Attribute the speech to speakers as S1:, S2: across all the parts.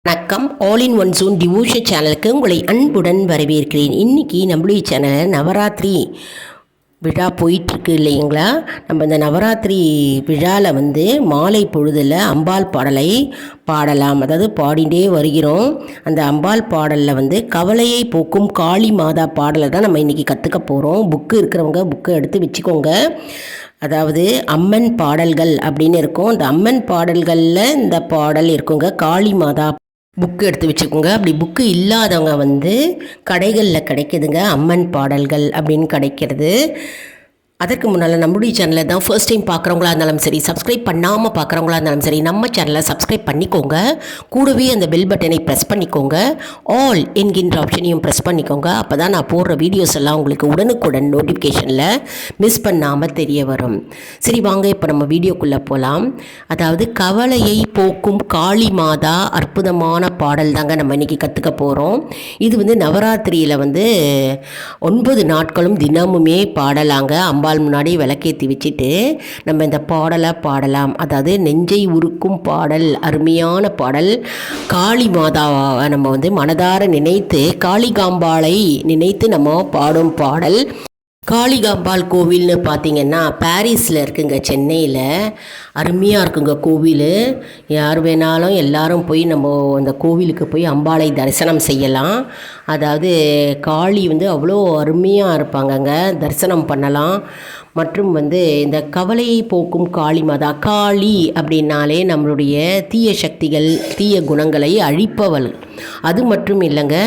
S1: வணக்கம். All in one June devotion சேனலுக்கு உங்களை அன்புடன் வரவேற்கிறேன். இன்றைக்கி நம்மளுடைய சேனலில் நவராத்திரி விழா போயிட்டுருக்கு இல்லைங்களா. நம்ம இந்த நவராத்திரி விழாவில் மாலை பொழுதில் அம்பாள் பாடலை பாடலாம், அதாவது பாடிகிட்டே வருகிறோம். அந்த அம்பாள் பாடலில் கவலையை போக்கும் காளி மாதா பாடலை தான் நம்ம இன்றைக்கி கற்றுக்க போகிறோம். புக்கு இருக்கிறவங்க புக்கை எடுத்து வச்சுக்கோங்க. அதாவது அம்மன் பாடல்கள் அப்படின்னு இருக்கும். அந்த அம்மன் பாடல்களில் இந்த பாடல் இருக்குங்க. காளி மாதா புக்கு எடுத்து வச்சுக்கோங்க. அப்படி புக்கு இல்லாதவங்க கடைகளில் கிடைக்கிதுங்க, அம்மன் பாடல்கள் அப்படின்னு கிடைக்கிறது. அதற்கு முன்னால் நம்மளுடைய சேனலை தான் ஃபர்ஸ்ட் டைம் பார்க்குறவங்களா இருந்தாலும் சரி, சப்ஸ்கிரைப் பண்ணாமல் பார்க்குறவங்களா இருந்தாலும் சரி, நம்ம சேனலை சப்ஸ்கிரைப் பண்ணிக்கோங்க. கூடவே அந்த பெல் பட்டனை ப்ரெஸ் பண்ணிக்கோங்க. ஆல் என்கின்ற ஆப்ஷனையும் ப்ரெஸ் பண்ணிக்கோங்க. அப்போ தான் நான் போடுற வீடியோஸ் எல்லாம் உங்களுக்கு உடனுக்குடன் நோட்டிஃபிகேஷனில் மிஸ் பண்ணாமல் தெரிய வரும். சரி வாங்க, இப்போ நம்ம வீடியோக்குள்ளே போகலாம். அதாவது கவலையை போக்கும் காளி மாதா அற்புதமான பாடல் தாங்க நம்ம இன்றைக்கி கற்றுக்க போகிறோம். இது நவராத்திரியில் 9 நாட்களும் தினமுமே பாடலாங்க. அம்பாள் முன்னாடி விளக்கேற்றி வச்சுட்டு நம்ம இந்த பாடலை பாடலாம். அதாவது நெஞ்சை உருக்கும் பாடல், அருமையான பாடல். காளி மாதாவை நம்ம மனதார நினைத்து, காளிகாம்பாளை நினைத்து நம்ம பாடும் பாடல். காளிகாம்பாள் கோவில்னு பார்த்திங்கன்னா பாரிஸில் இருக்குங்க, சென்னையில். அருமையாக இருக்குங்க கோவில். யார் வேணாலும் எல்லாரும் போய் நம்ம அந்த கோவிலுக்கு போய் அம்பாளை தரிசனம் செய்யலாம். அதாவது காளி அவ்வளோ அருமையாக இருப்பாங்கங்க, தரிசனம் பண்ணலாம். மற்றும் இந்த கவலையை போக்கும் காளி மாதா. காளி அப்படின்னாலே நம்மளுடைய தீய சக்திகள், தீய குணங்களை அழிப்பவள். அது மட்டும் இல்லைங்க,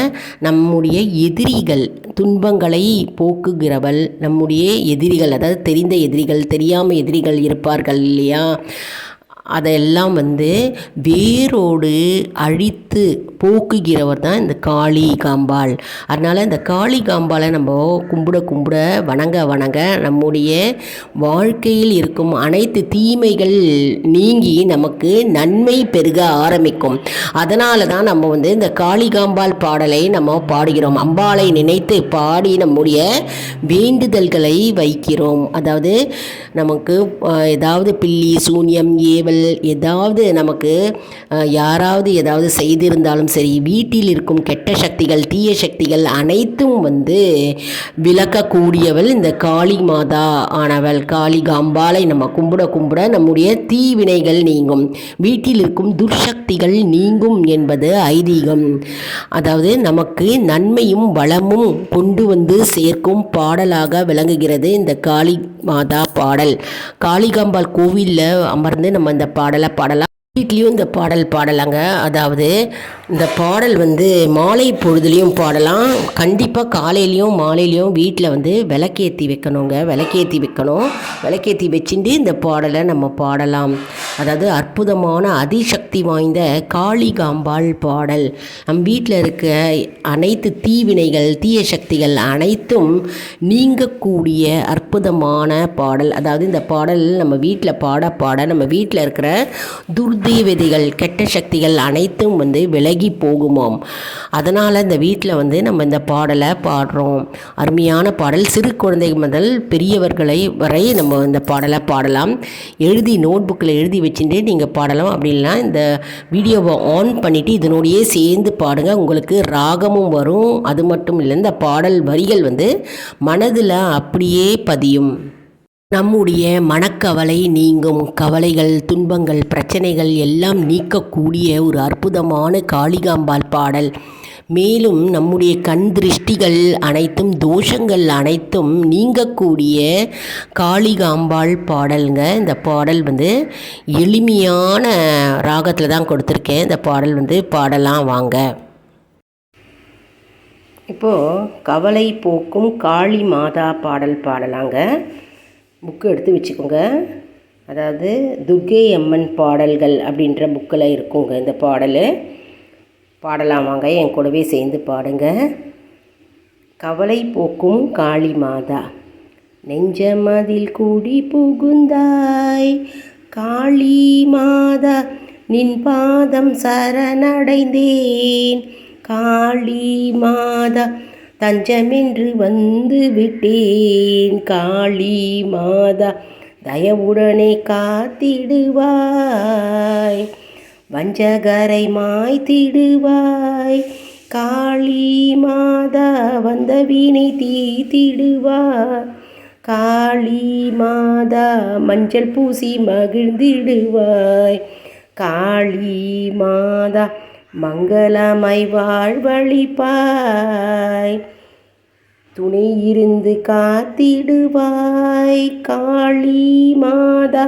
S1: நம்முடைய எதிரிகள், துன்பங்களை போக்குகிறவள். நம்முடைய எதிரிகள், அதாவது தெரிந்த எதிரிகள், தெரியாமல் எதிரிகள் இருப்பார்கள் இல்லையா, அதெல்லாம் வேரோடு அழித்து போக்குகிறவர் தான் இந்த காளிகாம்பாள். அதனால் இந்த காளிகாம்பாளை நம்ம கும்பிட வணங்க நம்முடைய வாழ்க்கையில் இருக்கும் அனைத்து தீமைகள் நீங்கி நமக்கு நன்மை பெருக ஆரம்பிக்கும். அதனால தான் நம்ம இந்த காளிகாம்பாள் பாடலை நம்ம பாடுகிறோம். அம்பாளை நினைத்து பாடி நம்முடைய வேண்டுதல்களை வைக்கிறோம். அதாவது நமக்கு ஏதாவது பில்லி சூன்யம் ஏவல் ஏதாவது நமக்கு யாராவது ஏதாவது செய்திருந்தாலும் சரி, வீட்டில் இருக்கும் கெட்ட சக்திகள், தீய சக்திகள் அனைத்தும் விளக்கக்கூடியவள் இந்த காளி மாதா ஆனவள். காளிகாம்பாளை நம்ம கும்பிட நம்முடைய தீவினைகள் நீங்கும், வீட்டில் இருக்கும் துர்சக்திகள் நீங்கும் என்பது ஐதீகம். அதாவது நமக்கு நன்மையும் வளமும் கொண்டு சேர்க்கும் பாடலாக விளங்குகிறது இந்த காளி மாதா பாடல். காளிகாம்பாள் கோவிலில் அமர்ந்து நம்ம இந்த பாடலை பாடலாம். வீட்லேயும் இந்த பாடல் பாடலாங்க. அதாவது இந்த பாடல் மாலை பொழுதுலேயும் பாடலாம். கண்டிப்பாக காலையிலையும் மாலையிலையும் வீட்டில் விளக்கேற்றி வைக்கணுங்க. விளக்கேற்றி வச்சுட்டு இந்த பாடலை நம்ம பாடலாம். அதாவது அற்புதமான அதிசக்தி வாய்ந்த காளிகாம்பாள் பாடல். நம் வீட்டில் இருக்க அனைத்து தீவினைகள், தீய சக்திகள் அனைத்தும் நீங்கக்கூடிய அற்புதமான பாடல். அதாவது இந்த பாடல் நம்ம வீட்டில் பாட நம்ம வீட்டில் இருக்கிற துர்தேவதைகள், கெட்ட சக்திகள் அனைத்தும் விலகி போகுமாம். அதனால் இந்த வீட்டில் நம்ம இந்த பாடலை பாடுறோம். அருமையான பாடல். சிறு குழந்தை முதல் பெரியவர்களை வரை நம்ம இந்த பாடலை பாடலாம். நோட்புக்கில் எழுதி வச்சுட்டு நீங்கள் பாடலாம். அப்படின்னா இந்த வீடியோவை ஆன் பண்ணிவிட்டு இதனோடையே சேர்ந்து பாடுங்க. உங்களுக்கு ராகமும் வரும். அது மட்டும் இல்லை, இந்த பாடல் வரிகள் மனதில் அப்படியே பதியும். நம்முடைய மனக்கவலை நீங்கும். கவலைகள், துன்பங்கள், பிரச்சனைகள் எல்லாம் நீக்கக்கூடிய ஒரு அற்புதமான காளிகாம்பாள் பாடல். மேலும் நம்முடைய கண் திருஷ்டிகள் அனைத்தும், தோஷங்கள் அனைத்தும் நீங்கக்கூடிய காளிகாம்பாள் பாடலுங்க. இந்த பாடல் எளிமையான ராகத்தில் தான் கொடுத்துருக்கேன். இந்த பாடல் பாடலாம் வாங்க. இப்போது கவலை போக்கும் காளி மாதா பாடல் பாடலாங்க. புக்கு எடுத்து வச்சுக்கோங்க. அதாவது துர்க்கை அம்மன் பாடல்கள் அப்படின்ற புக்கில் இருக்குங்க இந்த பாடல். பாடலாம் வாங்க, என் கூடவே சேர்ந்து பாடுங்க. கவலை போக்கும் காளி மாதா. நெஞ்சமதில் கூடி புகுந்தாய் காளி மாதா, நின் பாதம் சரணடைந்தேன் காளி மாதா, தஞ்சமென்று விட்டேன் காளி மாதா, தயவுடனே காத்திடுவாய். வஞ்சகரை மாய்த்திடுவாய் காளி மாதா, வந்த வினை தீர்த்திடுவாய் காளி மாதா, மஞ்சள் பூசி மகிழ்ந்திடுவாய் காளி மாதா, மங்களமாய் வாழ்வழிப்பாய் துணை இருந்து காத்திடுவாய் காளி மாதா,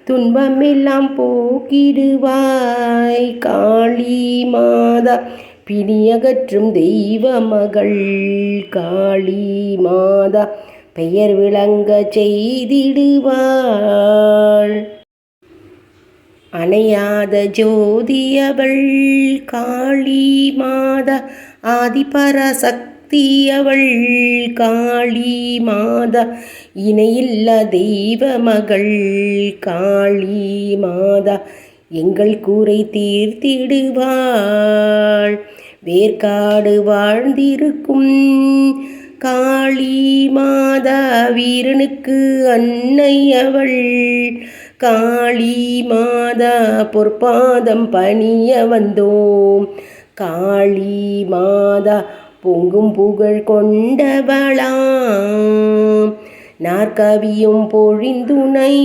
S1: துன்பமெல்லாம் போக்கிடுவாய் காளி மாதா, பிணியகற்றும் தெய்வ மகள் காளி மாதா, பெயர் விளங்க செய்திடுவாள் அணையாத ஜோதியவள் காளி மாதா, ஆதிபராசக்தியவள் காளி மாதா, இணையில்ல தெய்வ மகள் காளி மாதா, எங்கள் கூரை தீர்த்திடுவாள் வேர்க்காடு வாழ்ந்திருக்கும் காளி மாதா, வீரனுக்கு அன்னையவள் காளி மாதா, பொற்பாதம் பணிய வந்தோம் காளி மாதா, பொங்கும் புகழ் கொண்டவளாம் நாற்கவியும் பொழிந்துணை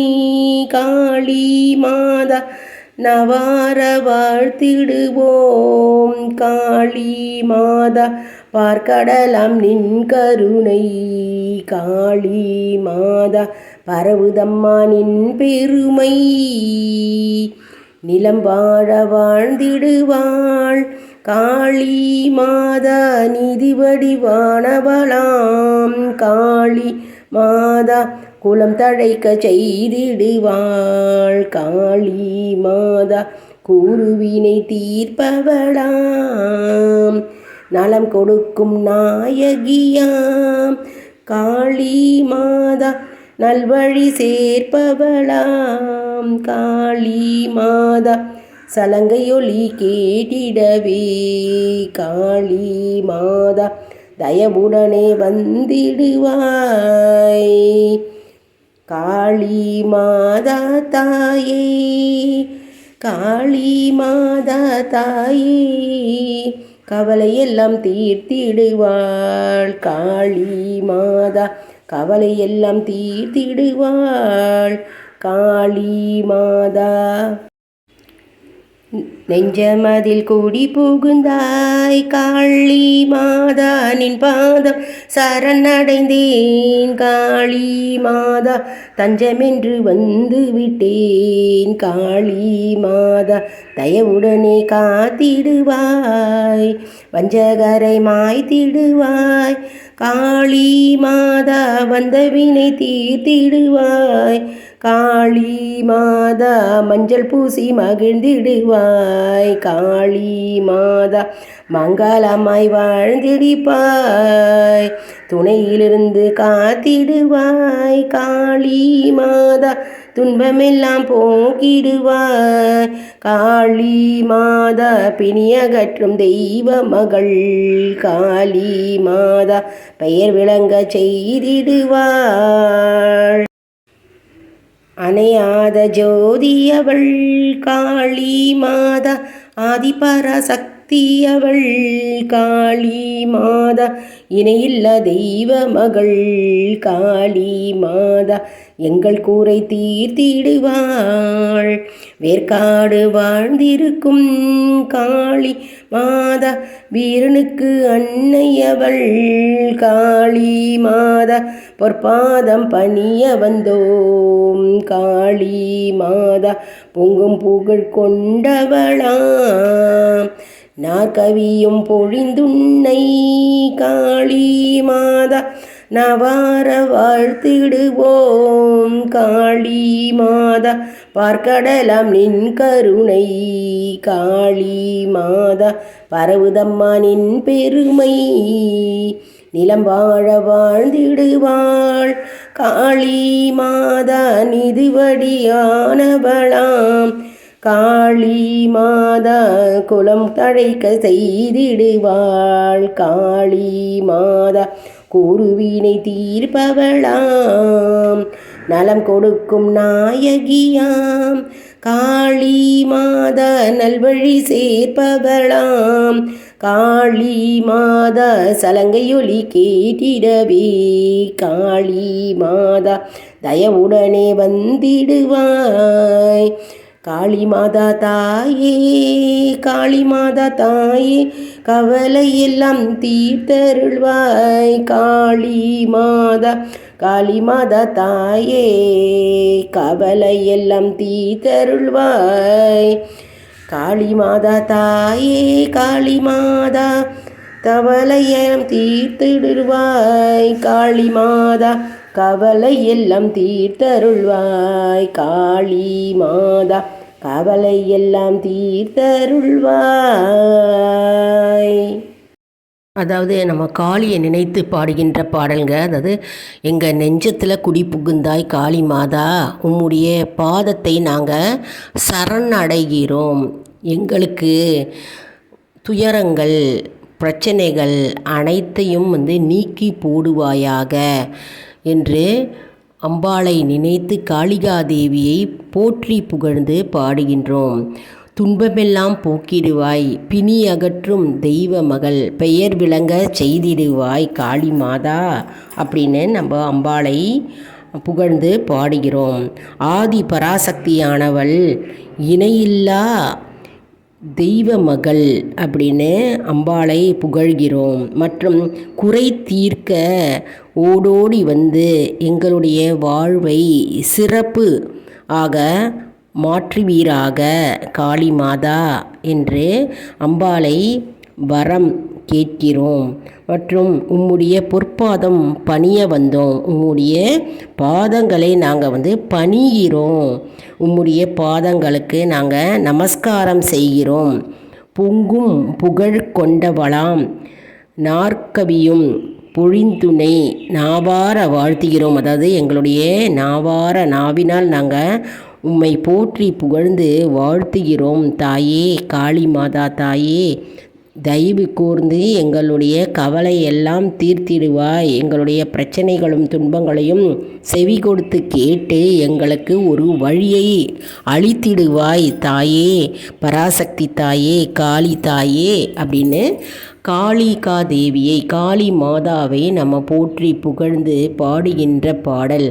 S1: காளி மாதா, நவார வாழ்த்திடுவோம் காளி மாதா, பார்க்கடலாம் நின் கருணை காளி மாதா, பரவுதம்மா நின் பெருமை நிலம் வாழ வாழ்ந்திடுவாள் காளி மாதா, நீதி வடிவானவளாம் காளி மாதா, குலம் தழைக்க செய்திடுவாள் காளி மாதா, கூறுவினை தீர்ப்பவளாம் நலம் கொடுக்கும் நாயகியாம் காளி மாதா, நல்வழி சேர்ப்பவளாம் காளி மாதா, சலங்கையொலி கேட்டிடவே காளி மாதா, தயவுடனே வந்திடுவாய் காளி மாதா தாயே காளி மாதா தாயே, கவலையெல்லாம் தீர்த்திடுவாள் காளி மாதா, கவலையெல்லாம் தீர்த்திடுவாள் காளி மாதா, நெஞ்சமதில் கூடி புகுந்தாய் காளி மாதா, நின் பாதம் சரணடைந்தேன் காளி மாதா, தஞ்சமென்று வந்து விட்டேன் காளி மாதா, தயவுடனே காத்திடுவாய் வஞ்சகரை மாய்த்திடுவாய் காளி மாதா, வந்த வினை தீர்த்திடுவாய் காளி மாதா, மஞ்சள் பூசி மகிழ்ந்திடுவாய் காளி மாதா, மங்களமாய் வாழ்ந்திடிப்பாய் துணையிலிருந்து காத்திடுவாய் காளி மாதா, துன்பமெல்லாம் போக்கிடுவாய் காளி மாதா, பிணியகற்றும் தெய்வ மகள் காளி மாதா, பெயர் விளங்க செய்திடுவாள் அணையாத ஜோதியவள் காளி மாதா, ஆதிபராசக்தியவள் காளி மாதா, இணையில்ல தெய்வ மகள் காளி மாதா, எங்கள் கூரை தீர்த்திடுவாள் வேர்க்காடு வாழ்ந்திருக்கும் காளி மாதா, வீரனுக்கு அன்னையவள் காளி மாதா, பொற்பாதம் பணிய வந்தோம் காளி மாதா, பொங்கும் புகழ் கொண்டவளாம் நாற்கவியும் பொழிந்துன்னை காளி மாதா, நவார வாழ்த்திடுவோம் காளி மாதா, பார்க்கடலாம் நின் கருணை காளி மாதா, பரவுதம்மா நின் பெருமை நிலம் வாழ வாழ்ந்திடுவாள் காளி மாதா, நிதிவடியானவளாம் காளி மாதா, குலம் தழைக்க செய்திடுவாள் காளி மாதா, கூறுவினை தீர்ப்பவளாம் நலம் கொடுக்கும் நாயகியாம் காளி மாதா நல்வழி சேர்ப்பவளாம் காளி மாதா சலங்கையொலி கேட்டிடவே காளி மாதா தயவுடனே வந்திடுவாய் காளி மாதா தாயே காளி மாதா தாயே கவலை எல்லாம் தீர்த்தருள்வாய் காளி மாதா தாயே கவலை எல்லாம் தீர்த்தருள்வாய் காளி மாதா தாயே காளி மாதா கவலையெல்லாம் தீர்த்திடுவாய் காளி மாதா கவலை எல்லாம் தீர்த்தருள்வாய் காளி மாதா கவலை எல்லாம் தீர்த்தருள்வாய். அதாவது நம்ம காளியை நினைத்து பாடுகின்ற பாடல்ங்க. அதாவது எங்கள் நெஞ்சத்தில் குடி புகுந்தாய் காளி மாதா, உம்முடைய பாதத்தை நாங்கள் சரணடைகிறோம். எங்களுக்கு துயரங்கள் பிரச்சனைகள் அனைத்தையும் நீக்கி போடுவாயாக என்று அம்பாளை நினைத்து காளிகாதேவியை போற்றி புகழ்ந்து பாடுகின்றோம். துன்பமெல்லாம் போக்கிடுவாய், பிணி அகற்றும் தெய்வ மகள், பெயர் விளங்க செய்திடுவாய் காளி மாதா அப்படின்னு நம்ம அம்பாளை புகழ்ந்து பாடுகிறோம். ஆதி பராசக்தியானவள் இணையில்லா தெய்வ மகள் அப்படின்னு அம்பாளை புகழ்கிறோம். மற்றும் குறை தீர்க்க ஓடோடி வந்து எங்களுடைய வாழ்வை சிறப்பு ஆக மாற்றுவீராக காளி மாதா என்று அம்பாளை வரம் கேட்கிறோம். மற்றும் உம்முடைய பொற்பாதம் பணிய வந்தோம், உம்முடைய பாதங்களை நாங்கள் பணிகிறோம், உம்முடைய பாதங்களுக்கு நாங்கள் நமஸ்காரம் செய்கிறோம். பொங்கும் புகழ் கொண்டவளாம் நாற்கவியும் பொழிந்துணை நாவார வாழ்த்துகிறோம். அதாவது எங்களுடைய நாவினால் நாங்கள் உம்மை போற்றி புகழ்ந்து வாழ்த்துகிறோம். தாயே காளி மாதா தாயே, தயவு கூர்ந்து எங்களுடைய கவலை எல்லாம் தீர்த்திடுவாய், எங்களுடைய பிரச்சனைகளும் துன்பங்களையும் செவி கொடுத்து கேட்டு எங்களுக்கு ஒரு வழியை அளித்திடுவாய் தாயே, பராசக்தி தாயே, காளி தாயே அப்படின்னு காளிகா தேவியை காளி மாதாவை நம்ம போற்றி புகழ்ந்து பாடுகின்ற பாடல்.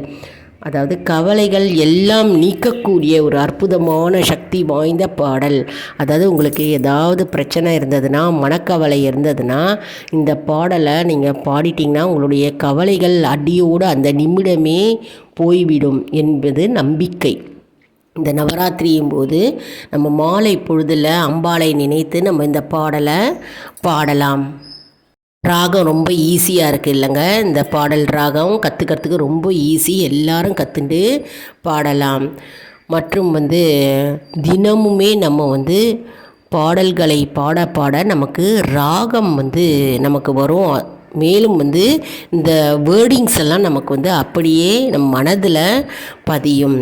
S1: அதாவது கவலைகள் எல்லாம் நீக்கக்கூடிய ஒரு அற்புதமான சக்தி வாய்ந்த பாடல். அதாவது உங்களுக்கு ஏதாவது பிரச்சனை இருந்ததுன்னா, மனக்கவலை இருந்ததுன்னா இந்த பாடலை நீங்கள் பாடிட்டிங்கன்னா உங்களுடைய கவலைகள் அடியோடு அந்த நிமிடமே போய்விடும் என்பது நம்பிக்கை. இந்த நவராத்திரியும் போது நம்ம மாலை பொழுதில் அம்பாளை நினைத்து நம்ம இந்த பாடலை பாடலாம். ராகம் ரொம்ப ஈஸியாக இருக்குது இல்லைங்க. இந்த பாடல் ராகம் கற்றுக்கிறதுக்கு ரொம்ப ஈஸி, எல்லாரும் கற்றுண்டு பாடலாம். மற்றும் தினமுமே நம்ம பாடல்களை பாட பாட நமக்கு ராகம் நமக்கு வரும். மேலும் இந்த வேர்டிங்ஸ் எல்லாம் நமக்கு அப்படியே நம் மனதில் பதியும்.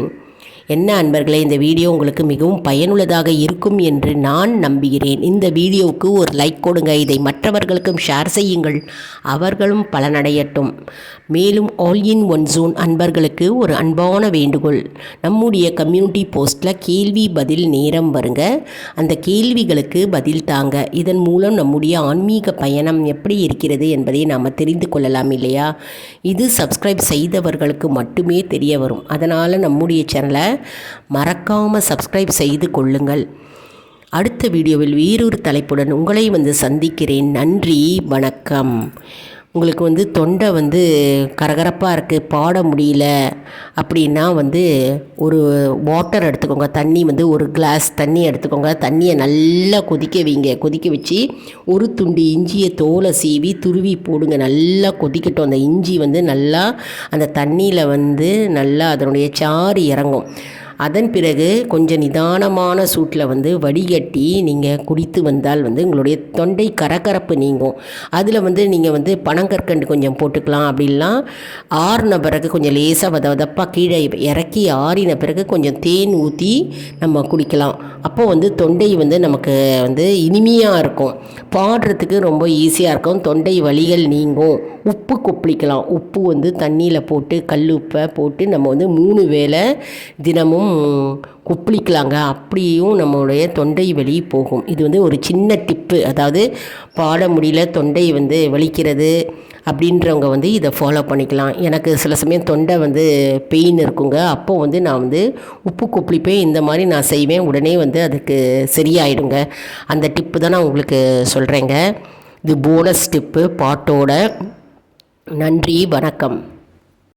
S1: என்ன அன்பர்களே, இந்த வீடியோ உங்களுக்கு மிகவும் பயனுள்ளதாக இருக்கும் என்று நான் நம்புகிறேன். இந்த வீடியோவுக்கு ஒரு லைக் கொடுங்க, இதை மற்றவர்களுக்கும் ஷேர் செய்யுங்கள், அவர்களும் பலனடையட்டும். மேலும் ஆல் இன் ஒன் ஜோன் அன்பர்களுக்கு ஒரு அன்பான வேண்டுகோள், நம்முடைய கம்யூனிட்டி போஸ்ட்டில் கேள்வி பதில் நேரம் வருங்க, அந்த கேள்விகளுக்கு பதில் தாங்க. இதன் மூலம் நம்முடைய ஆன்மீக பயணம் எப்படி இருக்கிறது என்பதை நாம் தெரிந்து கொள்ளலாம் இல்லையா. இது சப்ஸ்கிரைப் செய்தவர்களுக்கு மட்டுமே தெரிய வரும். அதனால் நம்முடைய சேனலை மறக்காமல் சப்ஸ்கிரைப் செய்து கொள்ளுங்கள். அடுத்த வீடியோவில் வேறொரு தலைப்புடன் உங்களை சந்திக்கிறேன். நன்றி, வணக்கம். உங்களுக்கு தொண்டை கரகரப்பாக இருக்குது, பாட முடியல அப்படின்னா ஒரு வாட்டர் எடுத்துக்கோங்க, தண்ணி ஒரு கிளாஸ் தண்ணி எடுத்துக்கோங்க. தண்ணியை நல்லா கொதிக்க வைங்க. கொதிக்க வச்சு ஒரு துண்டு இஞ்சியை தோலை சீவி துருவி போடுங்க. நல்லா கொதிக்கட்டும். அந்த இஞ்சி நல்லா அந்த தண்ணியில் நல்லா அதனுடைய சாறு இறங்கும். அதன் பிறகு கொஞ்சம் நிதானமான சூட்டில் வடிகட்டி நீங்கள் குடித்து வந்தால் உங்களுடைய தொண்டை கரகரப்பு நீங்கும். அதில் நீங்கள் பனங்கற்கண்டு கொஞ்சம் போட்டுக்கலாம். அப்படிலாம் ஆறின பிறகு கொஞ்சம் லேசாக வதப்பாக கீழே இறக்கி ஆறின பிறகு கொஞ்சம் தேன் ஊற்றி நம்ம குடிக்கலாம். அப்போது தொண்டை நமக்கு இனிமையாக இருக்கும், பாடுறதுக்கு ரொம்ப ஈஸியாக இருக்கும், தொண்டை வலிகள் நீங்கும். உப்பு கொப்பளிக்கலாம். உப்பு தண்ணியில் போட்டு கல் உப்பை போட்டு நம்ம 3 வேளை தினமும் அப்படியும் கொப்பளிக்கலாங்க. அப்படியும் நம்மளுடைய தொண்டை வலி போகும். இது வந்து ஒரு சின்ன டிப்பு. அதாவது பாட முடியல, தொண்டை வந்து வலிக்கிறது அப்படின்றவங்க வந்து இதை ஃபாலோ பண்ணிக்கலாம். எனக்கு சில சமயம் தொண்டை வந்து பெயின் இருக்குங்க. அப்போது வந்து நான் வந்து உப்பு கொப்பளிப்பேன். இந்த மாதிரி நான் செய்வேன். உடனே வந்து அதுக்கு சரியாயிடுங்க. அந்த டிப்பு தான் நான் உங்களுக்கு சொல்கிறேங்க. இது போனஸ் டிப்பு பாட்டோட. நன்றி, வணக்கம்.